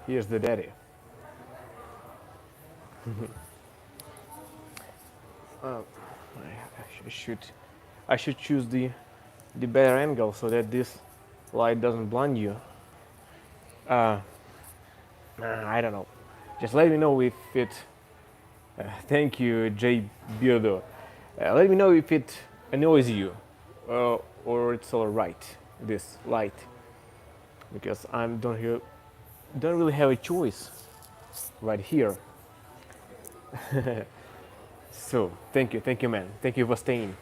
Here's the daddy. I should choose the better angle so that this light doesn't blind you. I don't know. Just let me know if it. Thank you, J. Beardo. Let me know if it annoys you, or it's all right. This light, because I don't really have a choice right here. So thank you, man. Thank you for staying.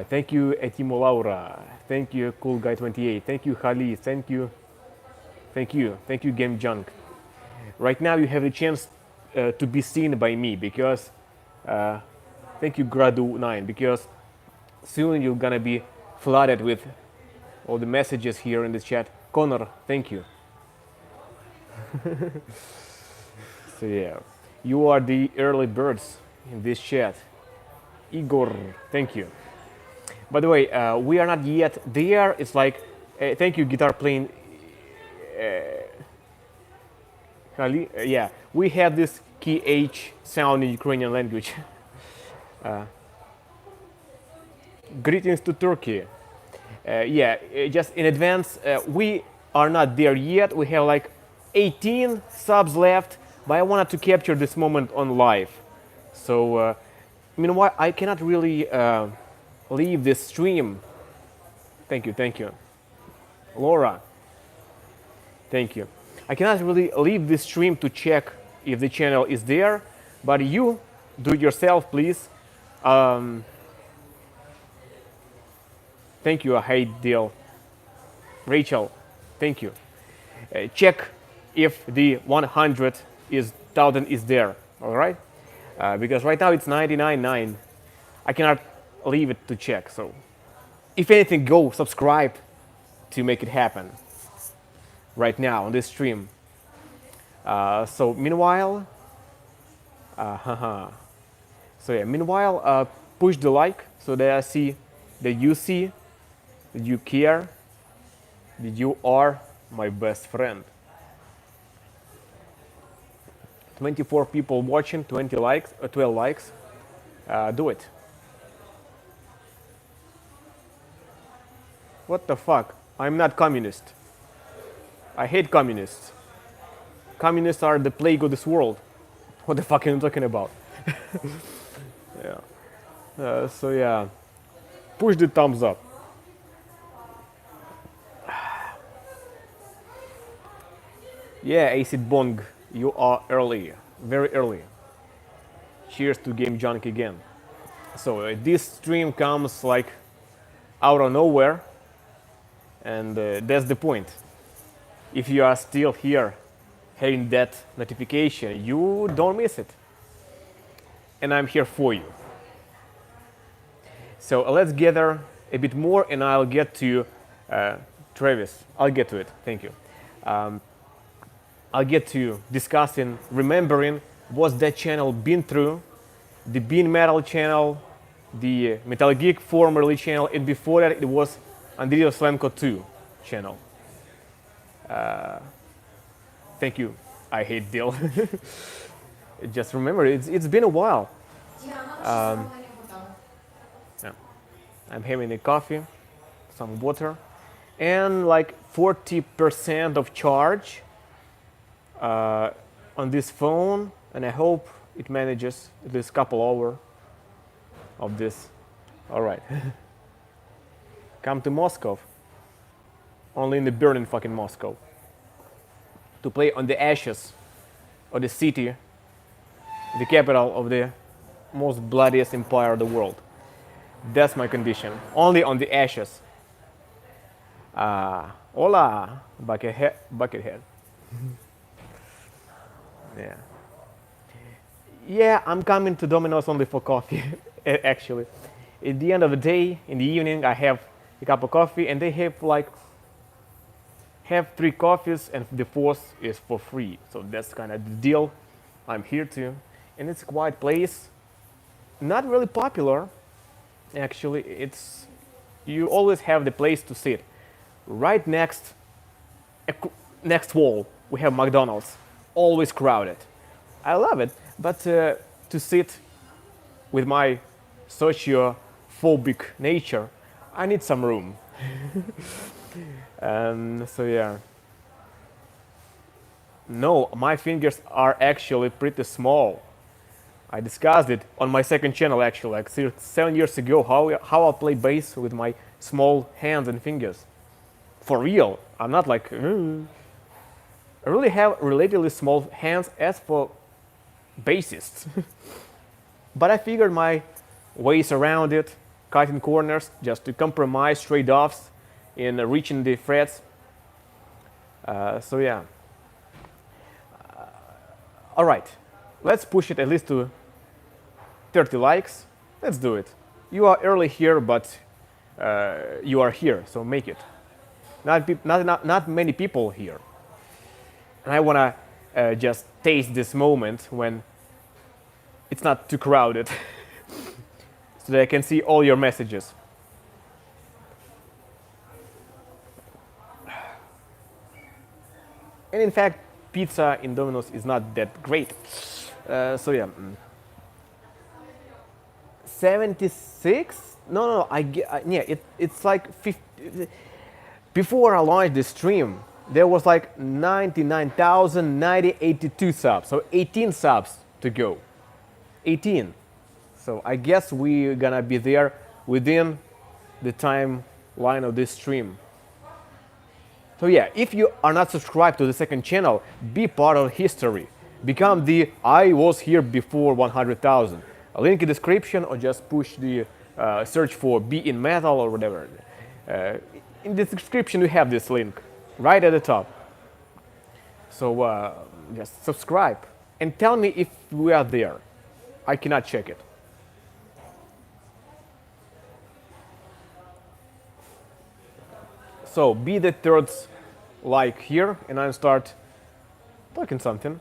Thank you, Etimo Laura. Thank you, Cool Guy 28. Thank you, Khali. Thank you, Game Junk. Right now, you have the chance to be seen by me because. Thank you, Gradu9, because soon you're gonna be flooded with all the messages here in the chat. Connor, thank you. So yeah, you are the early birds in this chat. Igor, thank you. By the way, we are not yet there. It's like, thank you, guitar playing. Yeah, we have this key H sound in Ukrainian language. Greetings to Turkey. Yeah, just in advance, we are not there yet. We have like 18 subs left, but I wanted to capture this moment on live. So, meanwhile, I cannot really leave this stream. Thank you. Laura, thank you. I cannot really leave this stream to check if the channel is there, but you do it yourself, please. Thank you, hate deal. Rachel, thank you. Check if the 100,000 is there, all right? Because right now it's 99.9. I cannot leave it to check. So, if anything, go subscribe to make it happen. Right now on this stream. So meanwhile, so yeah, meanwhile, push the like so that I see that you care, that you are my best friend. 24 people watching, 20 likes, 12 likes. Do it. What the fuck? I'm not communist. I hate communists. Communists are the plague of this world. What the fuck am I talking about? Yeah. So yeah, push the thumbs up. Yeah, Acid Bong, you are early, very early. Cheers to Game Junk again. So this stream comes like out of nowhere, and that's the point. If you are still here having that notification, you don't miss it. And I'm here for you. So let's gather a bit more and I'll get to Travis. I'll get to it. Thank you. I'll get to discussing, remembering what's that channel been through, the beinmetal channel, the MetalliGeek formerly channel, and before that it was Andriy Vasylenko 2 channel. Thank you. I hate Dill. Just remember, it's been a while. Yeah. I'm having a coffee, some water, and like 40% of charge on this phone, and I hope it manages this couple hour of this. All right. Come to Moscow. Only in the burning fucking Moscow. To play on the ashes of the city, the capital of the most bloodiest empire of the world. That's my condition. Only on the ashes. Hola, Buckethead. Yeah. Yeah, I'm coming to Domino's only for coffee, actually. At the end of the day, in the evening, I have a cup of coffee, and they have like 3 coffees, and the 4th is for free. So that's kind of the deal. I'm here too, and it's a quiet place. Not really popular, actually. It's you always have the place to sit, right next wall. we have McDonald's, always crowded. I love it, but to sit with my socio-phobic nature, I need some room. And so yeah. No, my fingers are actually pretty small. I discussed it on my second channel actually, like 7 years ago, how I play bass with my small hands and fingers. For real, I'm not like, I really have relatively small hands as for bassists. But I figured my ways around it, cutting corners, just to compromise trade-offs in reaching the frets. So yeah. All right, let's push it at least to 30 likes. Let's do it. You are early here, but you are here, so make it. Not many people here. And I want to just taste this moment when it's not too crowded so that I can see all your messages. And in fact, pizza in Domino's is not that great. So yeah. 76? No, yeah, it's like 50. Before I launched the stream, there was like 99,082 subs. So 18 subs to go. 18. So I guess we're gonna be there within the timeline of this stream. So yeah, if you are not subscribed to the second channel, be part of history. Become the I was here before 100,000. A link in the description, or just push the search for beinmetal or whatever. In the description we have this link right at the top. So just subscribe and tell me if we are there. I cannot check it. So be the third like here, and I'll start talking something,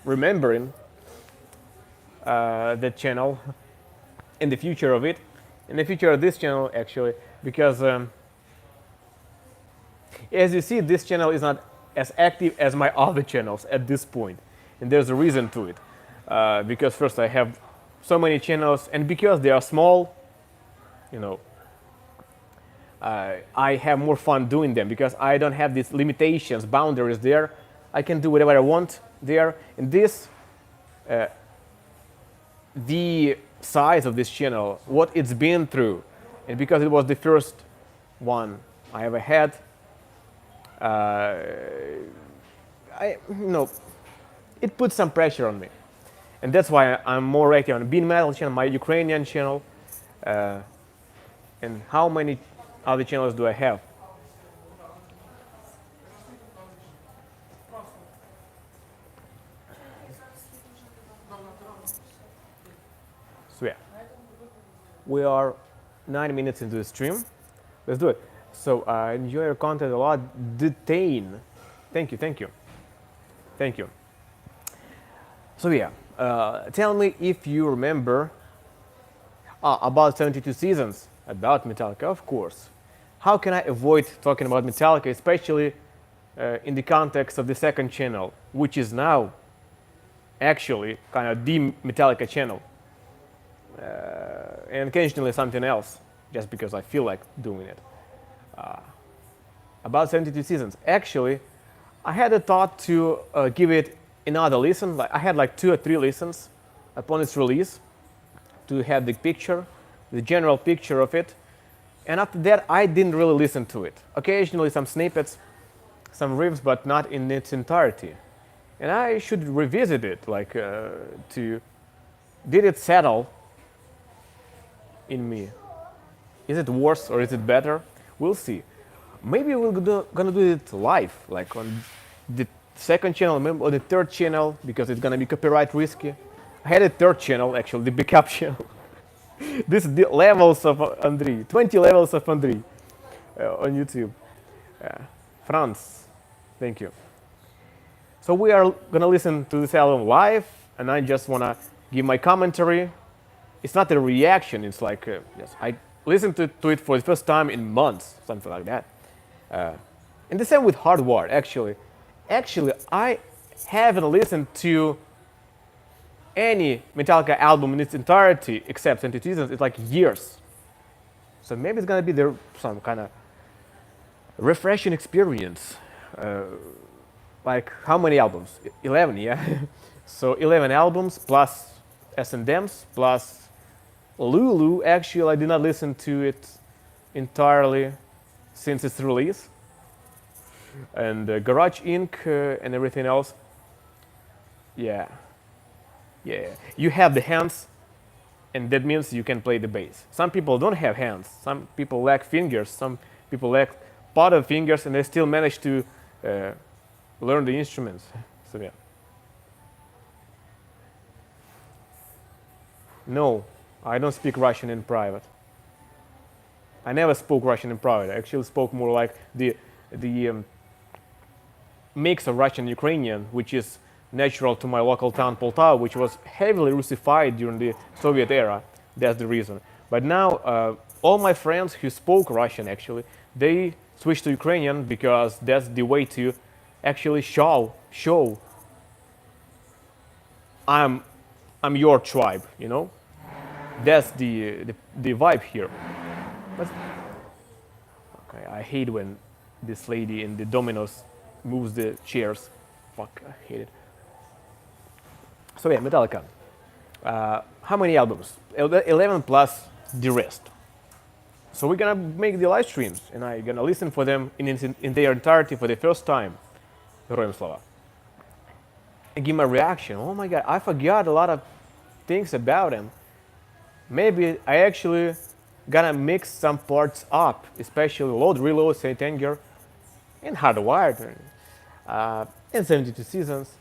remembering that channel and the future of it, and the future of this channel actually, because as you see, this channel is not as active as my other channels at this point, and there's a reason to it. Because first I have so many channels, and because they are small, you know, I have more fun doing them because I don't have these limitations, boundaries there. I can do whatever I want there. And this, the size of this channel, what it's been through, and because it was the first one I ever had, it put some pressure on me. And that's why I'm more active on beinmetal channel, my Ukrainian channel, and how many other channels do I have? So yeah, we are 9 minutes into the stream. Let's do it. So enjoy your content a lot. Detain. Thank you. So yeah, tell me if you remember about 72 seasons. About Metallica, of course. How can I avoid talking about Metallica, especially in the context of the second channel, which is now actually kind of the Metallica channel, and occasionally something else, just because I feel like doing it. About 72 seasons. Actually, I had a thought to give it another listen. Like I had like 2 or 3 listens upon its release to have the picture, the general picture of it, and after that I didn't really listen to it. Occasionally some snippets, some riffs, but not in its entirety. And I should revisit it, like did it settle in me? Is it worse or is it better? We'll see. Maybe we're gonna do it live, like on the second channel, maybe on the third channel, because it's gonna be copyright risky. I had a third channel, actually, the backup channel. This is the levels of Andriy, 20 levels of Andriy on YouTube. France, thank you. So we are gonna listen to this album live, and I just wanna give my commentary. It's not a reaction, it's like, yes, I listened to it for the first time in months, something like that. And the same with Hardware, actually. Actually, I haven't listened to any Metallica album in its entirety except 20 Seasons. It's like years. So maybe it's gonna be there some kind of refreshing experience. Like how many albums? 11, yeah. So 11 albums plus S&Ms plus Lulu. Actually, I did not listen to it entirely since its release. And Garage Inc. And everything else. Yeah. You have the hands, and that means you can play the bass. Some people don't have hands. Some people lack fingers. Some people lack part of fingers, and they still manage to learn the instruments. So yeah. No, I don't speak Russian in private. I never spoke Russian in private. I actually spoke more like the mix of Russian and Ukrainian, which is natural to my local town Poltava, which was heavily Russified during the Soviet era. That's the reason. But now, all my friends who spoke Russian, actually, they switched to Ukrainian because that's the way to actually show I'm your tribe, you know? That's the vibe here. But, okay, I hate when this lady in the dominoes moves the chairs. Fuck, I hate it. So yeah, Metallica. How many albums? 11 plus the rest. So we're gonna make the live streams, and I'm gonna listen for them in their entirety for the first time. Героям слава. And give my reaction. Oh my god, I forgot a lot of things about them. Maybe I actually gonna mix some parts up, especially Load, Reload, Saint Anger, and Hardwired, and 72 Seasons.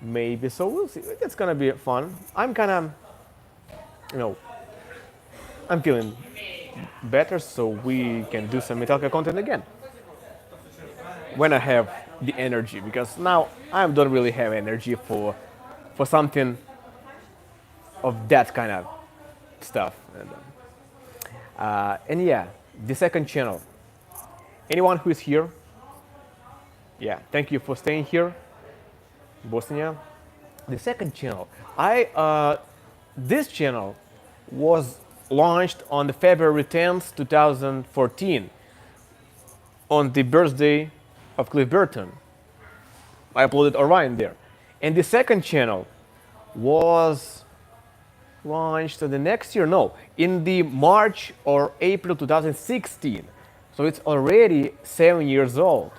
Maybe, so we'll see. It's gonna be fun. I'm kind of, I'm feeling better, so we can do some Metallica content again when I have the energy, because now I don't really have energy for something of that kind of stuff. And yeah, the second channel. Anyone who is here, yeah, thank you for staying here. Bosnia. The second channel. This channel was launched on the February 10th, 2014, on the birthday of Cliff Burton. I uploaded Orion there. And the second channel was launched the next year, no, in the March or April 2016. So it's already 7 years old.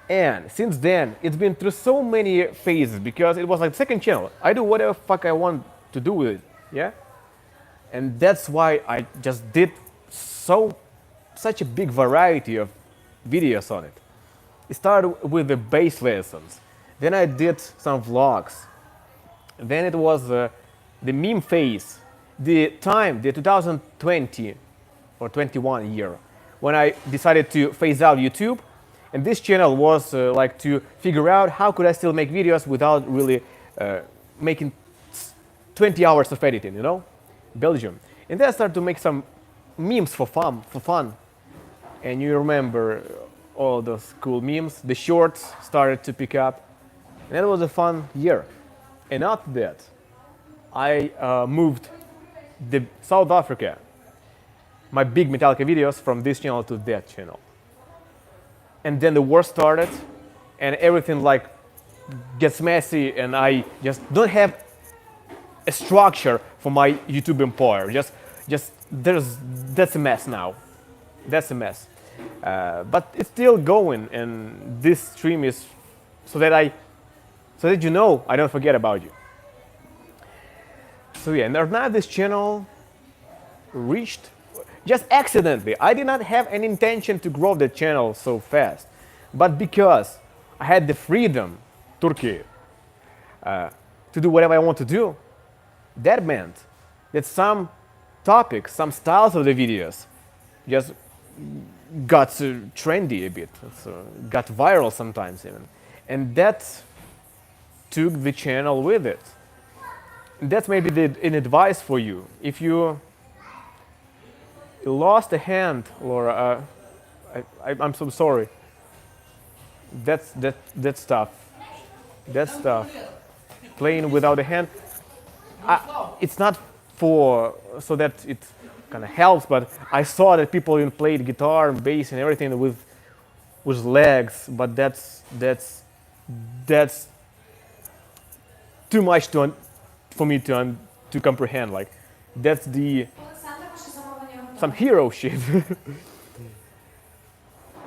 And since then, it's been through so many phases because it was like the second channel. I do whatever fuck I want to do with it, yeah? And that's why I just did such a big variety of videos on it. It started with the bass lessons. Then I did some vlogs. Then it was the meme phase. The 2020 or 21 year, when I decided to phase out YouTube. And this channel was like to figure out how could I still make videos without really making 20 hours of editing, you know? Belgium. And then I started to make some memes for fun. And you remember all those cool memes. The shorts started to pick up. And that was a fun year. And after that, I moved the South Africa, my big Metallica videos from this channel to that channel. And then the war started, and everything like gets messy, and I just don't have a structure for my YouTube empire. That's a mess now. That's a mess. But it's still going, and this stream is so that you know I don't forget about you. So yeah, and now this channel reached. Just accidentally. I did not have any intention to grow the channel so fast. But because I had the freedom, Turkey, to do whatever I want to do, that meant that some topics, some styles of the videos just got trendy a bit, so got viral sometimes even. And that took the channel with it. That's maybe an advice for you. If you lost a hand, Laura, I'm so sorry. That's tough. That's tough. Playing without a hand, it's not for so that it kind of helps, but I saw that people even played guitar and bass and everything with legs, but that's too much for me to comprehend. Like that's the some hero shit.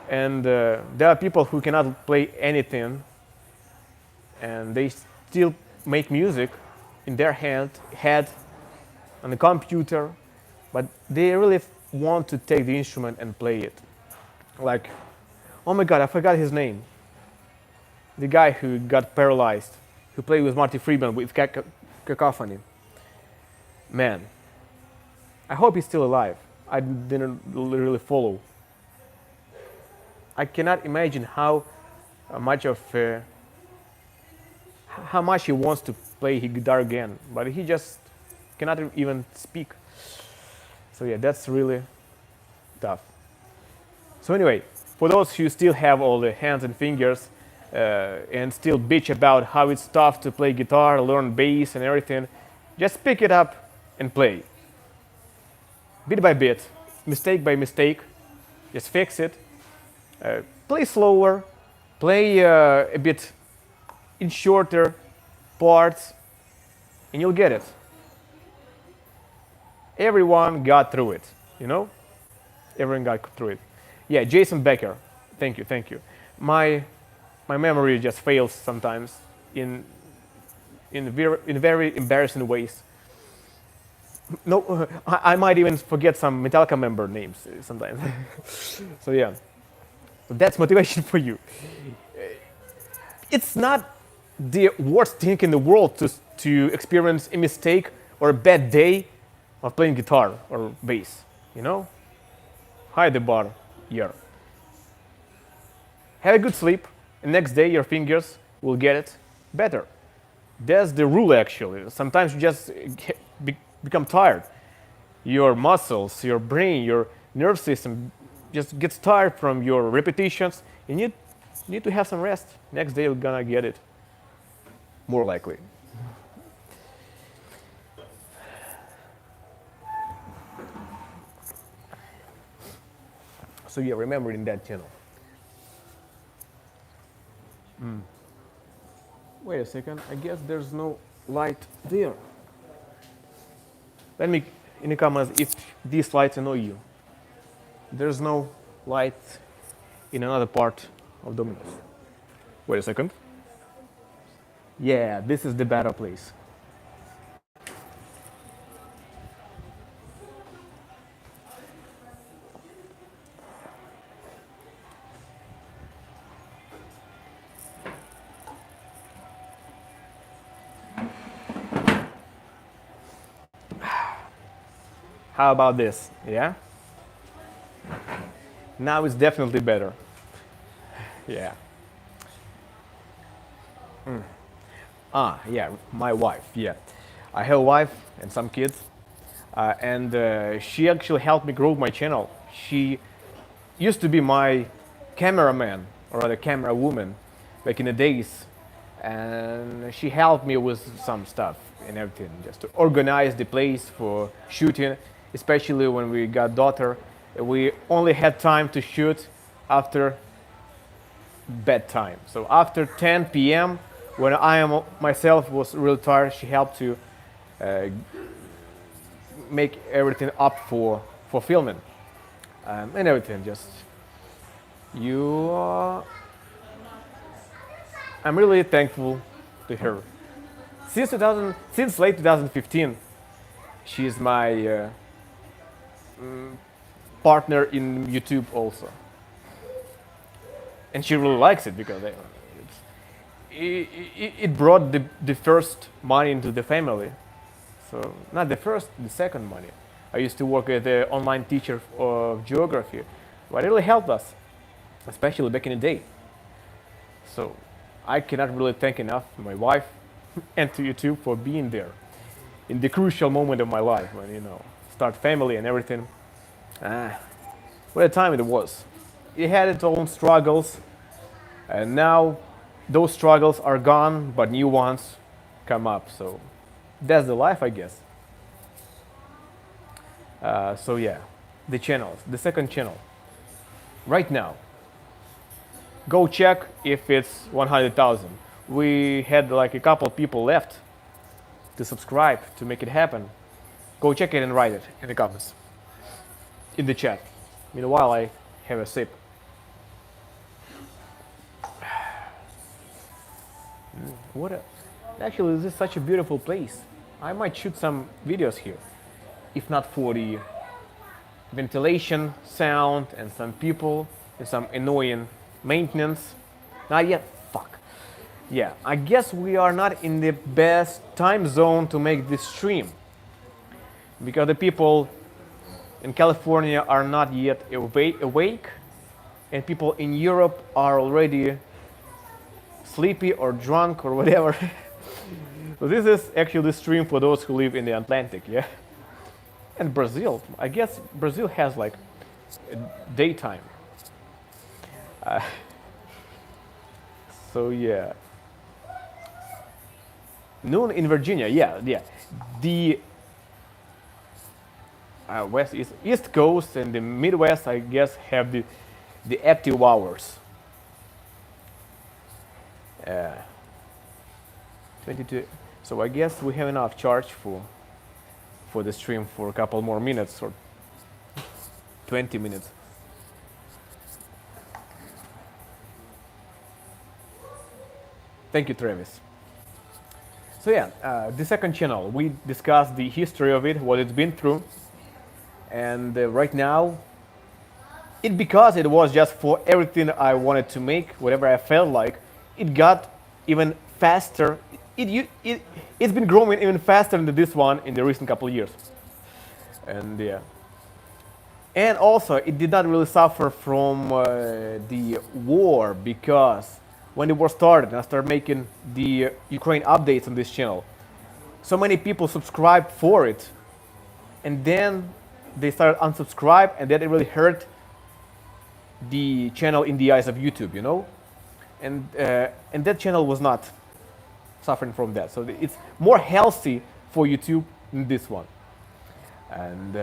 And there are people who cannot play anything, and they still make music in their head, on the computer, but they really want to take the instrument and play it. Like, oh my God, I forgot his name. The guy who got paralyzed, who played with Marty Friedman with Cacophony. Man, I hope he's still alive. I didn't really follow. I cannot imagine how much he wants to play his guitar again, but he just cannot even speak. So yeah, that's really tough. So anyway, for those who still have all the hands and fingers and still bitch about how it's tough to play guitar, learn bass and everything, just pick it up and play. Bit by bit, mistake by mistake, just fix it. Play slower, play a bit in shorter parts, and you'll get it. Everyone got through it, you know? Everyone got through it. Yeah, Jason Becker. Thank you. My memory just fails sometimes in very embarrassing ways. No, I might even forget some Metallica member names sometimes. So yeah, that's motivation for you. It's not the worst thing in the world to experience a mistake or a bad day of playing guitar or bass, you know? High the bar here. Have a good sleep, and next day your fingers will get it better. That's the rule actually. Sometimes you just become tired. Your muscles, your brain, your nerve system just gets tired from your repetitions. You need to have some rest. Next day you're gonna get it. More likely. So yeah, remember in that channel. Wait a second, I guess there's no light there. Let me in the comments if these lights annoy you. There's no light in another part of Dominus. Wait a second. Yeah, this is the better place. How about this? Yeah? Now it's definitely better. Yeah. Yeah, my wife, yeah. I have a wife and some kids, and she actually helped me grow my channel. She used to be my cameraman, or rather camera woman, back in the days, and she helped me with some stuff and everything, just to organize the place for shooting, especially when we got daughter. We only had time to shoot after bedtime. So after 10 p.m., when I myself was really tired, she helped to make everything up for filming and everything. Just I'm really thankful to her. Since late 2015, she's my partner in YouTube also, and she really likes it because it brought the first money into the family. So not the first, the second money. I used to work as an online teacher of geography, but it really helped us, especially back in the day. So I cannot really thank enough my wife and to YouTube for being there in the crucial moment of my life when, start family and everything. What a time it was. It had its own struggles, And now those struggles are gone, but new ones come up. So that's the life, I guess. So yeah, the channels, the second channel. Right now, go check if it's 100,000. We had like a couple people left to subscribe to make it happen. Go check it and write it in the comments, in the chat. Meanwhile, I have a sip. What a, actually, this is such a beautiful place. I might shoot some videos here, if not for the ventilation, sound, and some people, and some annoying maintenance. Not yet. Fuck. Yeah, I guess we are not in the best time zone to make this stream, because the people in California are not yet awake, and people in Europe are already sleepy or drunk or whatever. So this is actually the stream for those who live in the Atlantic, yeah? And Brazil, I guess Brazil has like daytime. So yeah. Noon in Virginia, yeah. The west East Coast and the Midwest, I guess, have the active hours. 22. So I guess we have enough charge for the stream for a couple more minutes or 20 minutes. Thank you, Travis. So yeah, the second channel, we discussed the history of it, what it's been through, and right now, because it was just for everything I wanted to make, whatever I felt like, it got even faster. It's been growing even faster than this one in the recent couple of years. And yeah. And also, it did not really suffer from the war, because when the war started and I started making the Ukraine updates on this channel, so many people subscribed for it, and then they started unsubscribe, and that it really hurt the channel in the eyes of YouTube, you know? And that channel was not suffering from that. So it's more healthy for YouTube than this one. And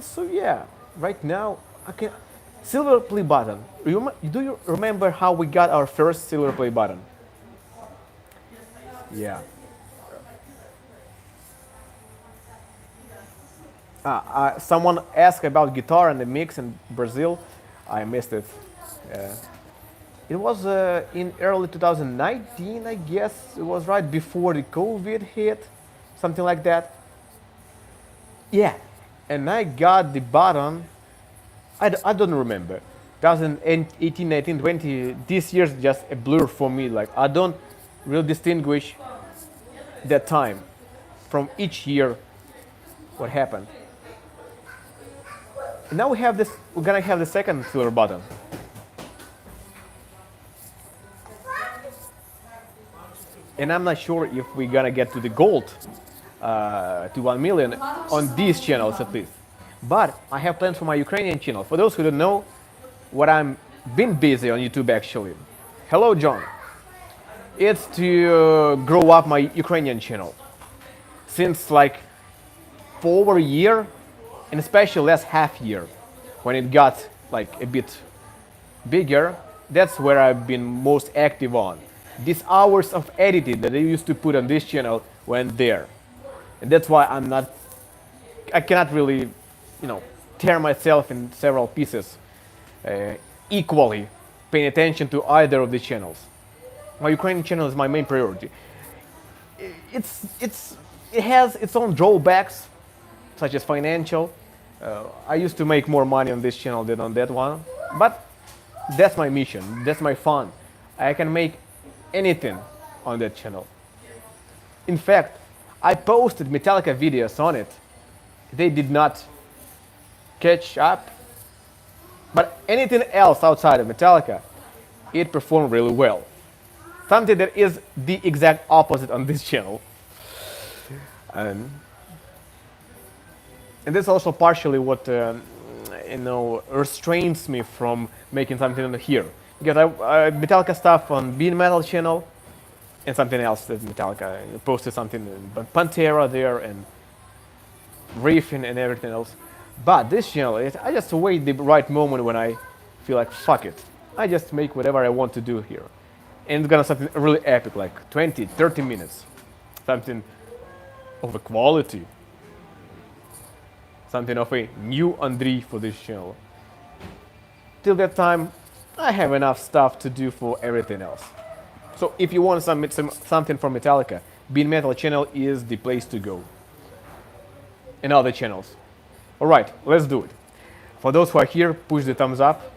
so yeah, right now I can silver play button. Do you remember how we got our first silver play button? Yeah. Someone asked about guitar and the mix in Brazil. I missed it. It was in early 2019, I guess. It was right before the COVID hit, something like that. Yeah, and I got the button. I don't remember. 2018, 19, 20. This year's just a blur for me. Like I don't really distinguish that time from each year. What happened? And now we have this. We're gonna have the second silver button. And I'm not sure if we're gonna get to the gold, to 1 million on these channels at least. But I have plans for my Ukrainian channel. For those who don't know, what I'm been busy on YouTube actually. Hello, John. It's to grow up my Ukrainian channel. Since like for over a year, and especially last half year, when it got like a bit bigger, that's where I've been most active on. These hours of editing that I used to put on this channel went there. And that's why I cannot really, tear myself in several pieces equally, paying attention to either of the channels. My Ukrainian channel is my main priority. It has its own drawbacks, such as financial. I used to make more money on this channel than on that one, but that's my mission, that's my fun. I can make anything on that channel. In fact, I posted Metallica videos on it. They did not catch up, but anything else outside of Metallica, it performed really well. Something that is the exact opposite on this channel. And that's also partially what restrains me from making something here. Because I Metallica stuff on beinmetal channel and something else that Metallica posted something, Pantera there and riffing and everything else. But this channel, I just wait the right moment when I feel like fuck it. I just make whatever I want to do here. And it's gonna something really epic, like 20, 30 minutes. Something of a quality. Something of a new Andriy for this channel. Till that time, I have enough stuff to do for everything else. So if you want something from Metallica, beinmetal channel is the place to go. And other channels. Alright, let's do it. For those who are here, push the thumbs up.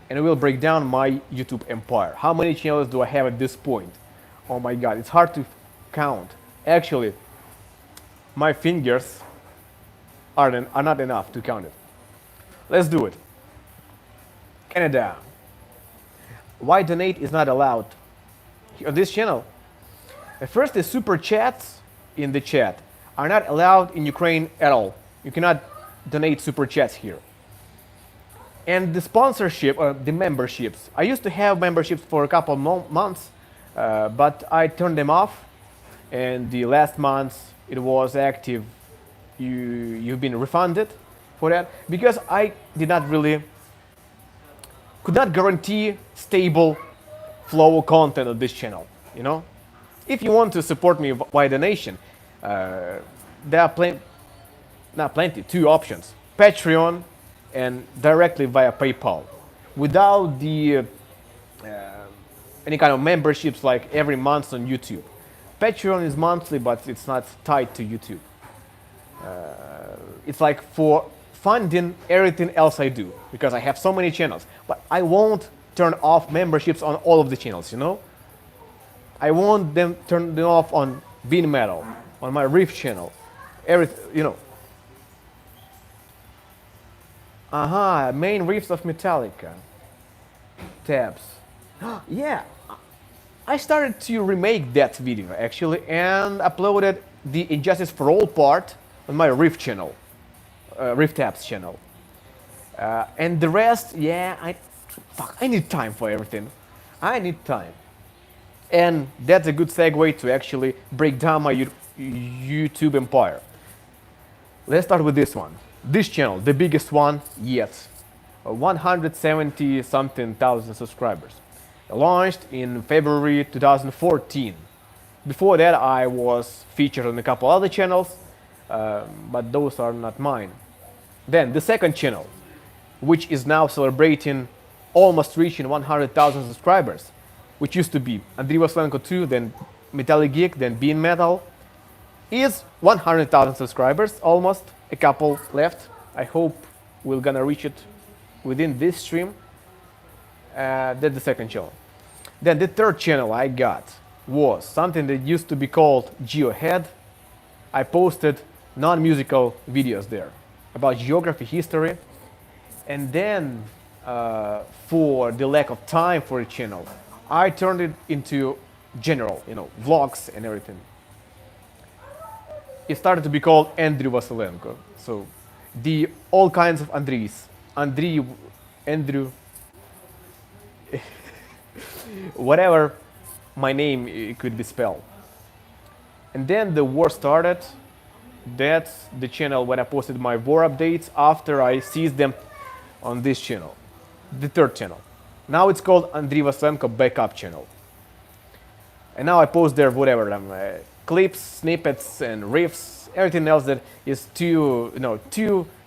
And we'll break down my YouTube empire. How many channels do I have at this point? Oh my god, it's hard to count. Actually, my fingers are not enough to count it. Let's do it. Canada. Why donate is not allowed on this channel? At first, the super chats in the chat are not allowed in Ukraine at all. You cannot donate super chats here. And the sponsorship, the memberships. I used to have memberships for a couple months, but I turned them off. And the last month it was active. You've been refunded for that because I could not guarantee stable flow of content on this channel. You know, if you want to support me by donation, there are two options: Patreon and directly via PayPal, without the any kind of memberships like every month on YouTube. Patreon is monthly, but it's not tied to YouTube. It's like for funding everything else I do, because I have so many channels. But I won't turn off memberships on all of the channels, you know? I won't turn them off on beinmetal, on my riff channel, everything, you know. Main riffs of Metallica. Tabs. Yeah, I started to remake that video actually and uploaded the Injustice for All part on my riff channel, riff tabs channel. And the rest, yeah, I need time for everything. I need time. And that's a good segue to actually break down my YouTube empire. Let's start with this one. This channel, the biggest one yet. 170 something thousand subscribers. Launched in February 2014. Before that, I was featured on a couple other channels, but those are not mine. Then the second channel, which is now celebrating almost reaching 100,000 subscribers, which used to be Andriy Vasylenko 2, then MetalliGeek, then beinmetal, is 100,000 subscribers, almost a couple left. I hope we're gonna reach it within this stream. That's the second channel. Then the third channel I got was something that used to be called Geohead. I posted non-musical videos there about geography, history, and then for the lack of time for a channel, I turned it into general, you know, vlogs and everything. It started to be called Andriy Vasylenko. So the all kinds of Andriys, Andriy, Andrew, whatever my name it could be spelled. And then the war started. That's the channel when I posted my war updates after I seized them on this channel, the third channel. Now it's called Andriy Vasylenko Backup channel. And now I post there whatever, clips, snippets, and riffs, everything else that is too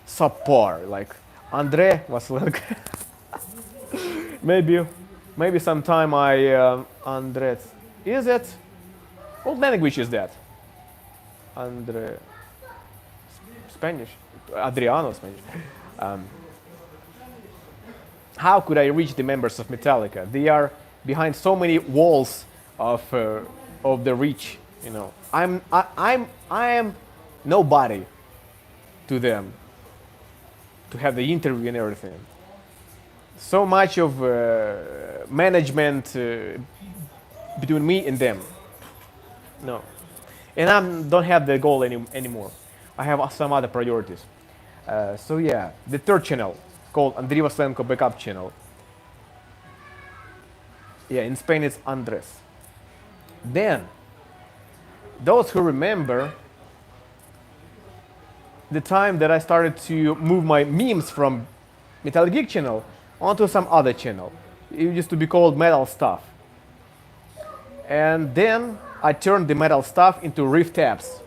subpar, like Andriy Vasylenko. Maybe sometime Andriy. Is it? What language is that? Andriy. Spanish. Adriano Spanish. How could I reach the members of Metallica? They are behind so many walls of the reach. You know, I am nobody to them to have the interview and everything. So much of management between me and them. No, and I don't have the goal anymore. I have some other priorities. So yeah, the third channel called Andriy Vasylenko Backup channel. Yeah, in Spain it's Andres. Then, those who remember the time that I started to move my memes from MetalliGeek channel onto some other channel. It used to be called Metal Stuff. And then I turned the metal stuff into riff tabs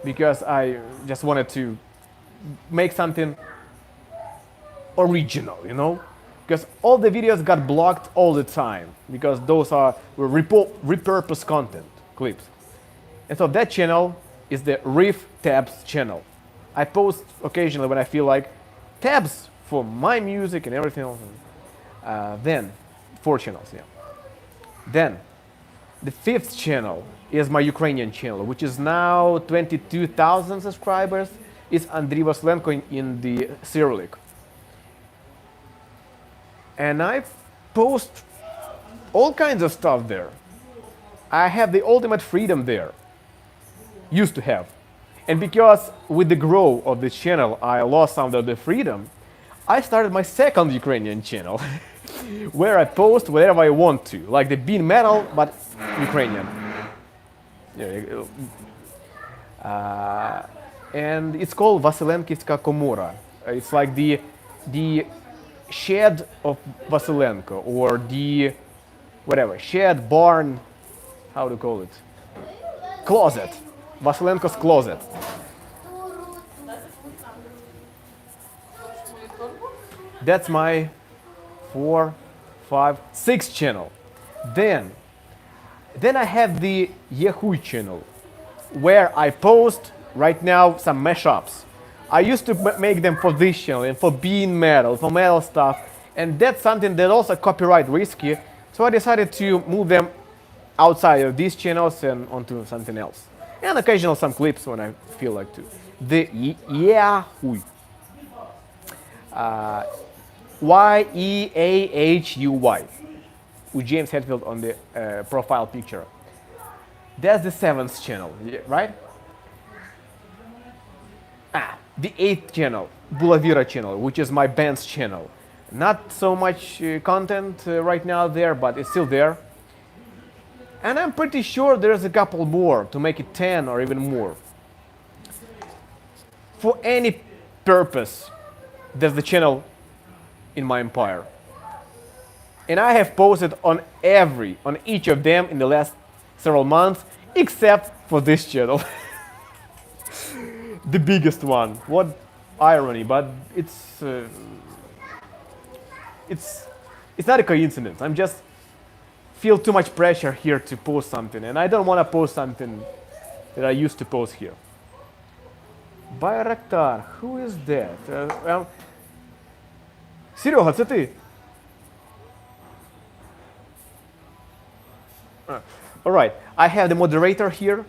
because I just wanted to make something original, you know? Because all the videos got blocked all the time because those were repurposed content, clips. And so that channel is the riff tabs channel. I post occasionally when I feel like tabs for my music and everything else. Then, 4 channels, yeah. Then, the 5th channel is my Ukrainian channel, which is now 22,000 subscribers. It's Andriy Vasylenko in the Cyrillic. And I post all kinds of stuff there. I have the ultimate freedom there. Used to have. And because with the growth of this channel, I lost some of the freedom, I started my 2nd Ukrainian channel, where I post whatever I want to, like the beinmetal, but Ukrainian. And it's called Vasylenkivska Komora. It's like the shed of Vasylenko, or the whatever, shed, barn, how to call it? Closet. Vasylenko's closet. That's my 4, 5, 6 channel. Then I have the Yehui channel, where I post right now some mashups. I used to make them for this channel and for beinmetal, for metal stuff, and that's something that also copyright risky. So I decided to move them outside of these channels and onto something else. And occasionally some clips when I feel like to. The Yehui. Yeahui. With James Hetfield on the profile picture. That's the 7th channel, right? The 8th channel, Bulavira channel, which is my band's channel. Not so much content right now there, but it's still there. And I'm pretty sure there's a couple more to make it 10 or even more. For any purpose, there's the channel in my empire. And I have posted on each of them in the last several months, except for this channel. The biggest one. What irony, but it's not a coincidence. I'm just feel too much pressure here to post something, and I don't want to post something that I used to post here. Bayraktar, who is that? Серега, це ти? All right, I have the moderator here,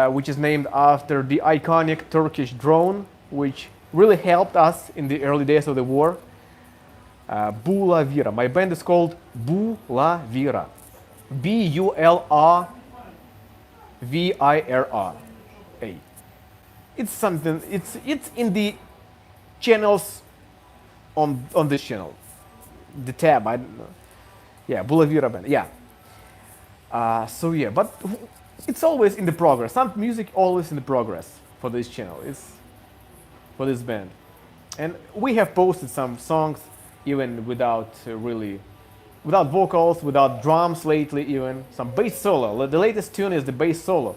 which is named after the iconic Turkish drone, which really helped us in the early days of the war. Bulavira. My band is called Bulavira. Bulavira. It's something. It's in the channels on this channel. The tab. I don't know. Yeah, Bulavira band. Yeah. So yeah, but it's always in the progress. Some music always in the progress for this channel. It's for this band, and we have posted some songs even without without vocals, without drums lately. Even some bass solo. The latest tune is the bass solo,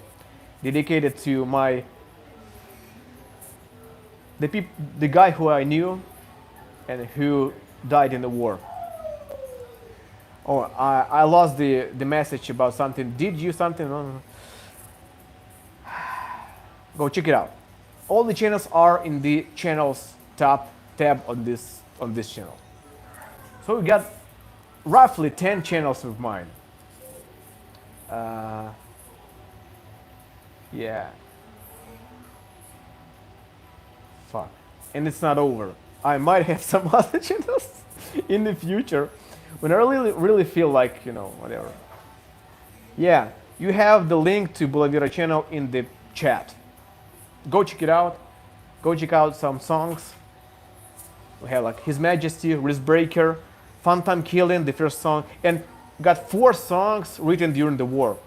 dedicated to the guy who I knew and who died in the war. Oh, I lost the message about something. Did you something? No. Go check it out. All the channels are in the channels tab on this channel. So we got roughly 10 channels of mine. Yeah. Fuck. And it's not over. I might have some other channels in the future when I really feel like, whatever. Yeah, you have the link to Bulavira channel in the chat. Go check it out. Go check out some songs. We have like His Majesty, Wristbreaker, Fun Time Killing, the first song, and got 4 songs written during the war.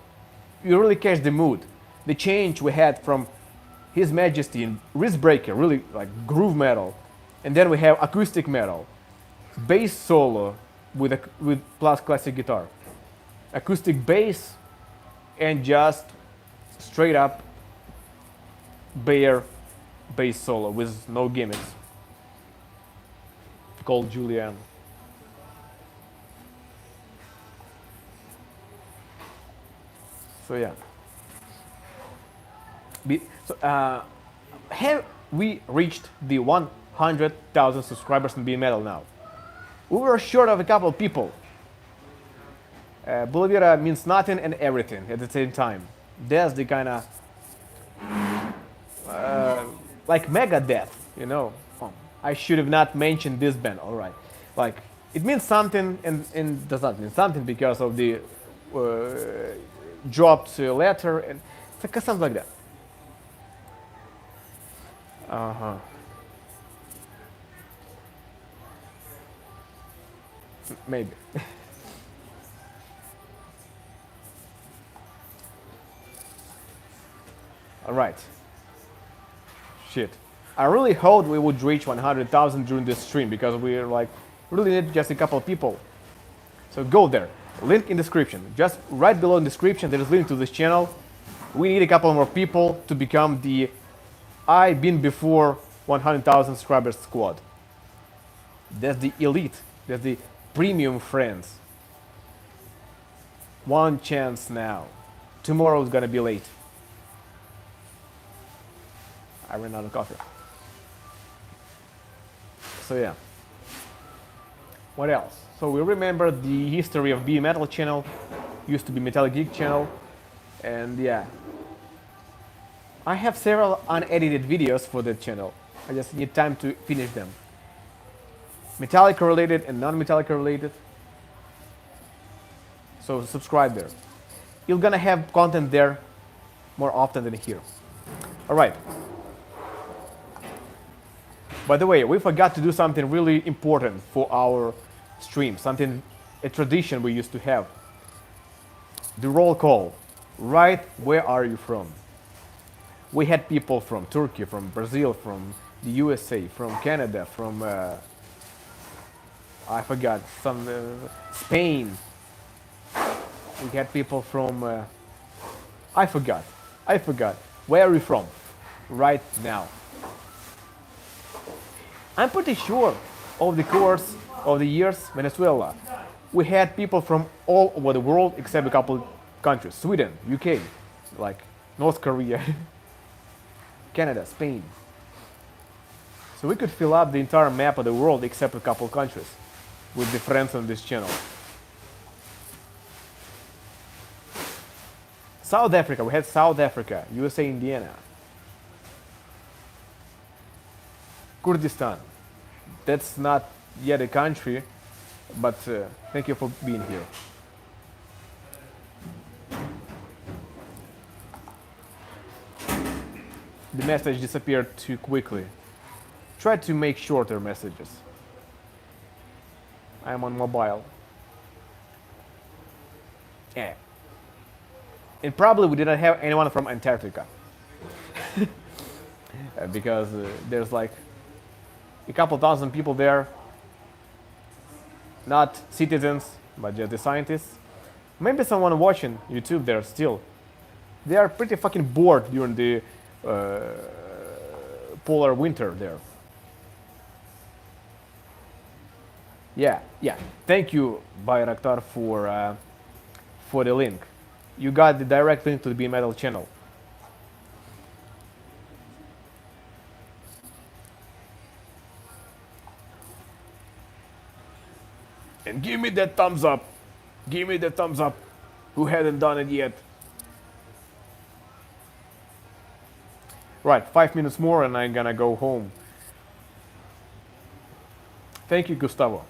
You really catch the mood. The change we had from His Majesty and Wristbreaker, really like groove metal, and then we have acoustic metal, bass solo with plus classic guitar, acoustic bass, and just straight up bare bass solo with no gimmicks, called Julian. So yeah. Have we reached the 100,000 subscribers in beinmetal now? We were short of a couple of people. Bolivira means nothing and everything at the same time. That's the kind of like Megadeth, you know. Oh, I should have not mentioned this band. All right, like it means something and does not mean something because of the dropped letter and something like that. Maybe. All right. Shit. I really hoped we would reach 100,000 during this stream because we like really need just a couple of people. So go there. Link in description. Just right below in description there is link to this channel. We need a couple more people to become the I've been before 100,000 subscribers squad. That's the elite. That's the premium friends. One chance now. Tomorrow is gonna be late. I ran out of coffee. So yeah. What else? So we remember the history of beinmetal channel. Used to be MetalliGeek channel. And yeah. I have several unedited videos for that channel. I just need time to finish them. Metallica related and non-Metallica related. So subscribe there. You're gonna have content there more often than here. Alright. By the way, we forgot to do something really important for our stream. A tradition we used to have. The roll call. Right, where are you from? We had people from Turkey, from Brazil, from the USA, from Canada, from I forgot, some Spain. We had people from I forgot. Where are you from? Right now. I'm pretty sure over the course of the years, Venezuela, we had people from all over the world except a couple countries. Sweden, UK, like North Korea, Canada, Spain. So we could fill up the entire map of the world except a couple countries with the friends on this channel. South Africa, we had South Africa, USA, Indiana. Kurdistan, that's not yet a country, but thank you for being here. The message disappeared too quickly. Try to make shorter messages. I am on mobile. Yeah. And probably we didn't have anyone from Antarctica. Because there's like a couple thousand people there. Not citizens, but just the scientists. Maybe someone watching YouTube there still. They are pretty fucking bored during the polar winter there. Yeah. Thank you, Bayraktar, for the link. You got the direct link to the beinmetal channel. And give me that thumbs up. Give me the thumbs up. Who hadn't done it yet? Right, 5 minutes more and I'm gonna go home. Thank you, Gustavo.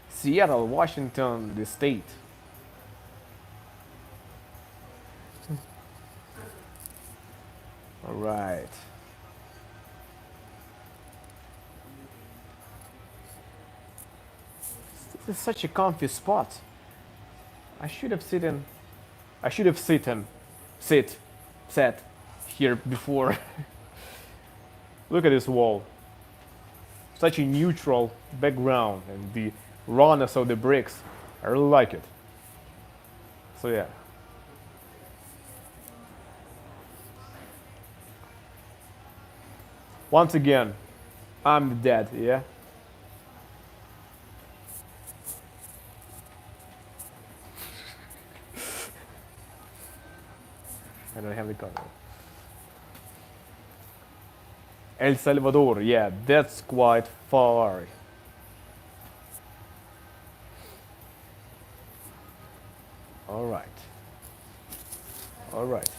Seattle, Washington, the state. All right. is such a comfy spot. I should have sit I should have sat here before. Look at this wall. Such a neutral background and the rawness of the bricks. I really like it. So yeah. Once again, I'm the dad, yeah? I don't have the color. El Salvador, yeah, that's quite far. All right. All right.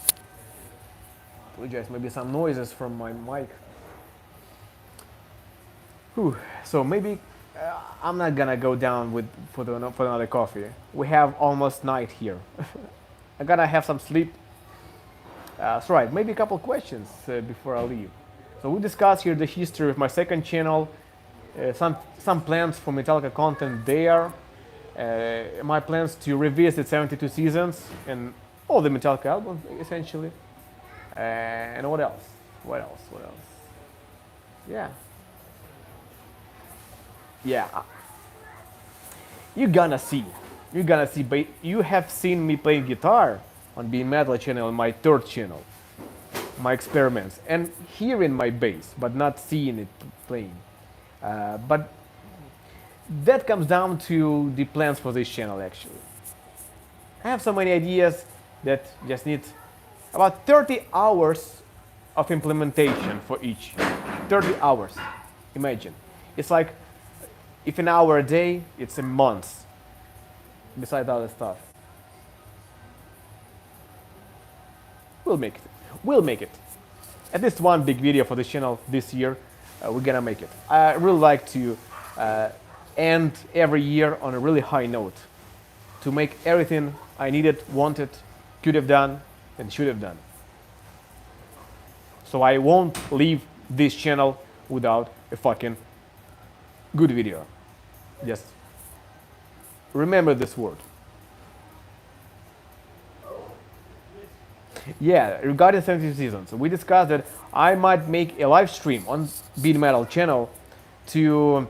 Apologize, maybe some noises from my mic. Whew. So maybe I'm not gonna go down for another coffee. We have almost night here. I gotta have some sleep. That's right. Maybe a couple questions before I leave. So we discussed here the history of my second channel, some plans for Metallica content there, my plans to revisit 72 seasons and all the Metallica albums essentially, and what else? What else? What else? Yeah. Yeah. You're gonna see. You're gonna see. You have seen me play guitar on beinmetal channel, my third channel, my experiments, and hearing my bass, but not seeing it playing. But that comes down to the plans for this channel actually. I have so many ideas that just need about 30 hours of implementation for each. 30 hours, imagine. It's like if an hour a day, it's a month, besides other stuff. We'll make it. We'll make it. At least one big video for the channel this year. We're gonna make it. I really like to end every year on a really high note. To make everything I needed, wanted, could have done, and should have done. So I won't leave this channel without a fucking good video. Just remember this word. Yeah, regarding 72 seasons, we discussed that I might make a live stream on beinmetal channel to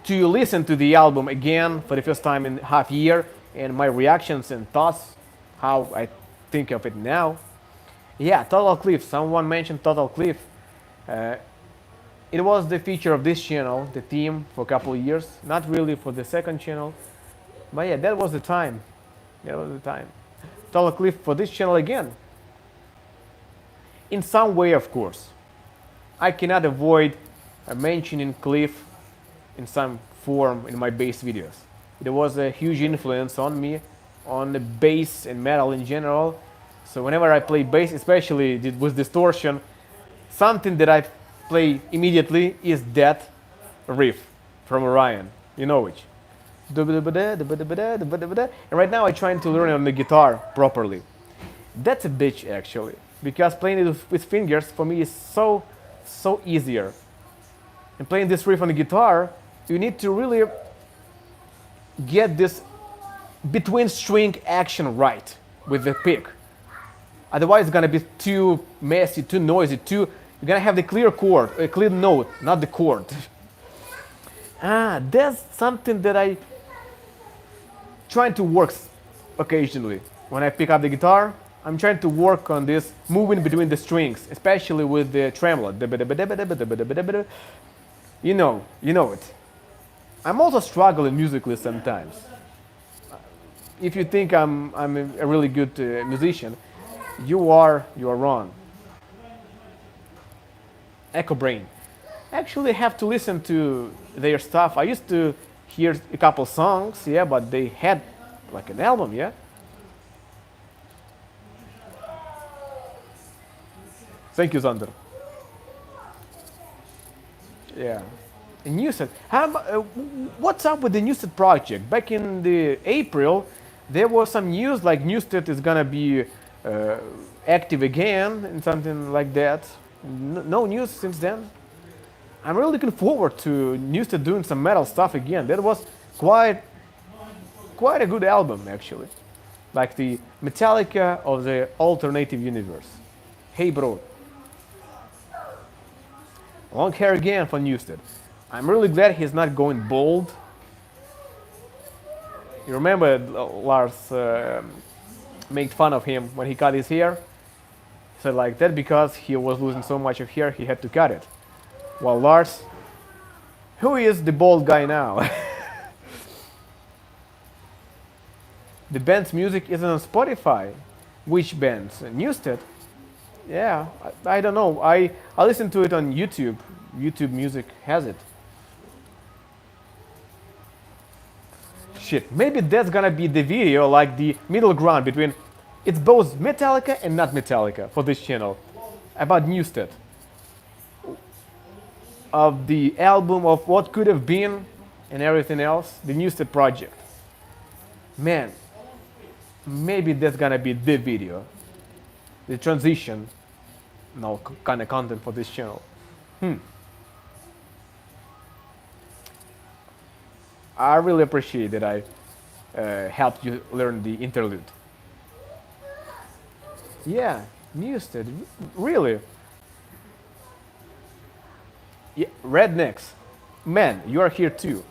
listen to the album again for the first time in half year and my reactions and thoughts, how I think of it now. Yeah, Total Cliff. Someone mentioned Total Cliff. It was the feature of this channel, the theme for a couple of years. Not really for the second channel, but yeah, that was the time. That was the time. Total Cliff for this channel again. In some way, of course. I cannot avoid mentioning Cliff in some form in my bass videos. It was a huge influence on me, on the bass and metal in general. So whenever I play bass, especially with distortion, something that I play immediately is that riff from Orion. You know which. And right now I'm trying to learn on the guitar properly. That's a bitch actually, because playing it with fingers for me is so easier. And playing this riff on the guitar, you need to really get this between string action right with the pick. Otherwise it's gonna be too messy, too noisy, you're gonna have the clear chord, a clear note, not the chord. That's something that I trying to work occasionally. When I pick up the guitar, I'm trying to work on this moving between the strings, especially with the tremolo. You know it. I'm also struggling musically sometimes. If you think I'm a really good musician, you are wrong. Echo Brain. Actually, I have to listen to their stuff. I used to hear a couple songs, yeah, but they had like an album, yeah. Thank you, Zander. Yeah. A Newsted. What's up with the Newsted project? Back in the April, there was some news like Newsted is gonna be active again and something like that. No news since then. I'm really looking forward to Newsted doing some metal stuff again. That was quite a good album actually, like the Metallica of the alternative universe. Hey bro, long hair again for Newsted. I'm really glad he's not going bald. You remember Lars made fun of him when he cut his hair? He said like that because he was losing so much of hair he had to cut it. Well, Lars, who is the bald guy now? The band's music isn't on Spotify. Which bands? Newsted? Yeah, I don't know. I listened to it on YouTube. YouTube Music has it. Shit, maybe that's gonna be the video, like the middle ground between it's both Metallica and not Metallica for this channel. About Newsted. Of the album of what could have been and everything else. The Newsted project. Man, maybe that's gonna be the video. The transition. No kind of content for this channel. I really appreciate that I helped you learn the interlude. Yeah, Newsted, really. Yeah, Rednecks, man, you are here too.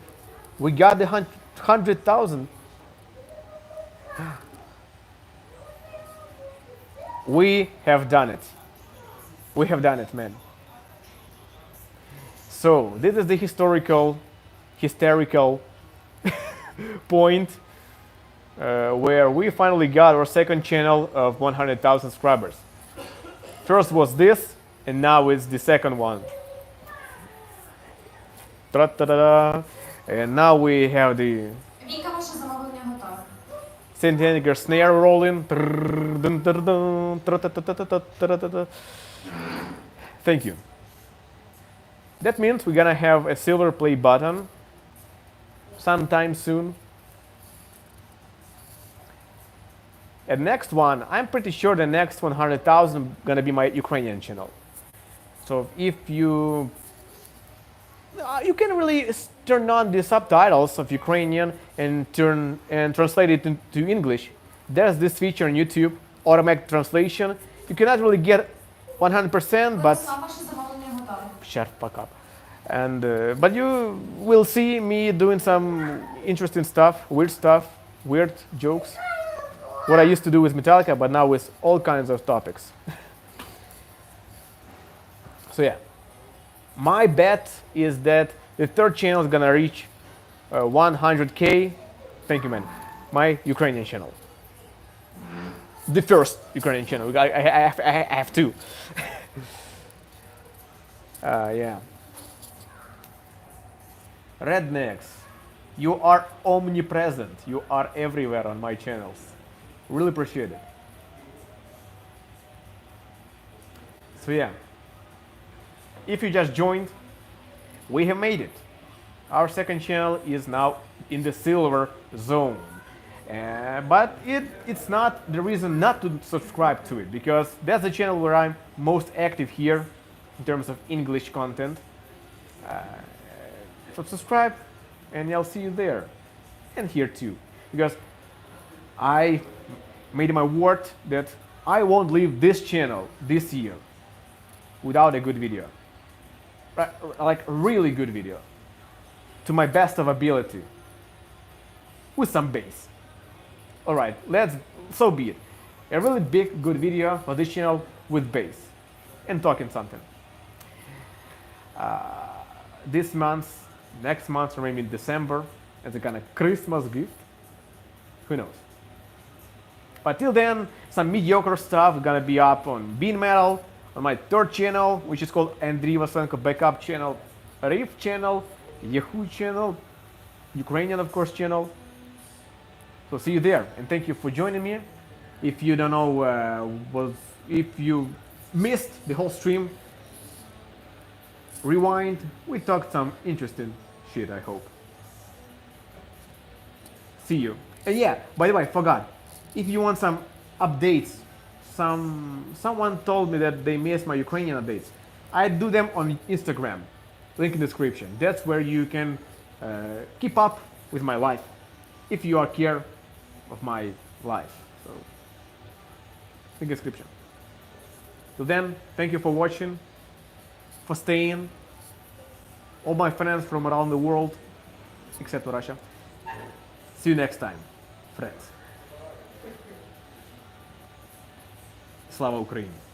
We got the 100,000. We have done it. We have done it, man. So this is the hysterical point where we finally got our second channel of 100,000 subscribers. First was this, and now it's the second one. Tra-ta-da-da. And now we have the St. Anger snare rolling. Thank you. That means we're gonna have a silver play button sometime soon. And next one, I'm pretty sure the next 100,000 gonna be my Ukrainian channel. So if you can really turn on the subtitles of Ukrainian and translate it into English. There's this feature on YouTube, automatic translation. You cannot really get 100%, but shut the fuck up. And but you will see me doing some interesting stuff, weird jokes. What I used to do with Metallica, but now with all kinds of topics. So yeah, my bet is that the third channel is gonna reach 100K. Thank you, man. My Ukrainian channel. The first Ukrainian channel. I have two. Yeah. Rednecks, you are omnipresent. You are everywhere on my channels. Really appreciate it. So yeah, if you just joined, we have made it. Our second channel is now in the silver zone. But it's not the reason not to subscribe to it, because that's the channel where I'm most active here in terms of English content. So subscribe and I'll see you there and here too, because I made my word that I won't leave this channel this year without a good video, like a really good video, to my best of ability, with some bass. All right, so be it. A really big, good video for this channel with bass and talking something. This month, next month, or maybe in December, as a kind of Christmas gift. Who knows? But till then, some mediocre stuff is gonna be up on beinmetal, on my third channel, which is called Andriy Vasylenko Backup Channel, Riff Channel, Yahoo Channel, Ukrainian, of course, channel. So see you there, and thank you for joining me. If you don't know, if you missed the whole stream, rewind. We talked some interesting shit, I hope. See you. And yeah, by the way, I forgot. If you want some updates, someone told me that they missed my Ukrainian updates. I do them on Instagram. Link in the description. That's where you can keep up with my life, if you are care of my life. So, the description. So then, thank you for watching, for staying. All my friends from around the world, except Russia. See you next time, friends. Слава Україні!